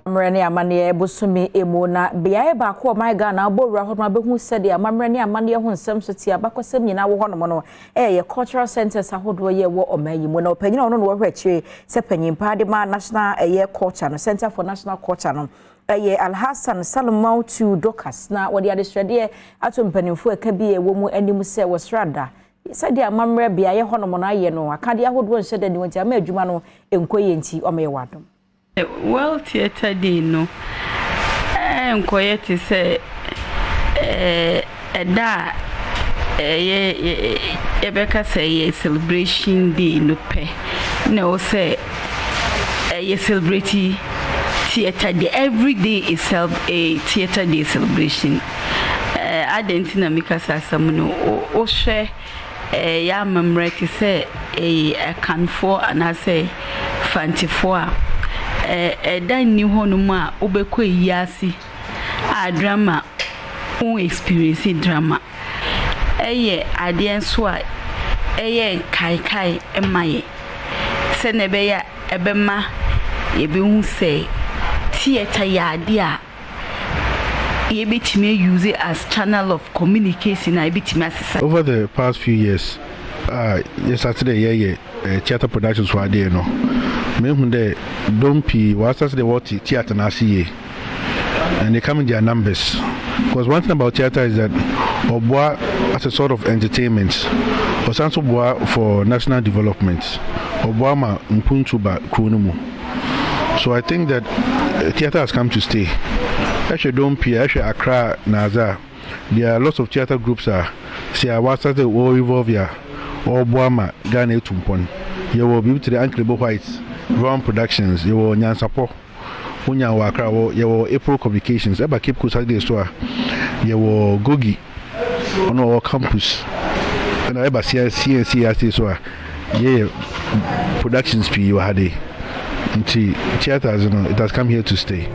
Amrani amane busumi emona biaye ba ko my Ghana abowura ho ma behu sede amrani amane ho nsem so ti abakosem nyina wo ho no no ye cultural centers ahodo ye wo omayi mu na opanyina ono no wo hwechire se panyimpa de ma national culture no Center for National Culture no ye Alhassan Salomon to Dokas na wo de adesrede ato mpanimfo eka bi e wo mu anim se wo srada sede amamre biaye ho no no aye no akade ahodo nsede ni wonti ama adwuma no enkoye nti omaye wadom. Well, theater day no. Quiet to say da Rebecca say celebration day no pay. No say celebrity theater day. Every day is a theater day celebration. I didn't know because some no share ya memory to say a can for and I say fancy for. Dan ni hono mu a obekọ iyasi a drama on experience drama ade enso a kai emaye se ne be ya ebema ye be hu se theater ya ade a ye betime use it as channel of communication I betime asesa. Over the past few years yes Saturday theater productions were there no me hunde don't be what the what theater na see and they come in their numbers because one thing about theater is that obwa as a sort of entertainment or also for national development obwa ma mpuntuba kronumu. So I think that theater has come to stay. Actually don't be actually Accra Naza there are lots of theater groups say what the all evolve here obwa ma Ghana tumpon you will be able to the Uncle Whites Brown Productions, you will Nyansapo, Unya Wakra, you will April Communications, Eba Cape Coast Saturday Store, you will Gogi on our campus, and Eba CNC Store, yeah, productions P you had a theater, it has come here to stay.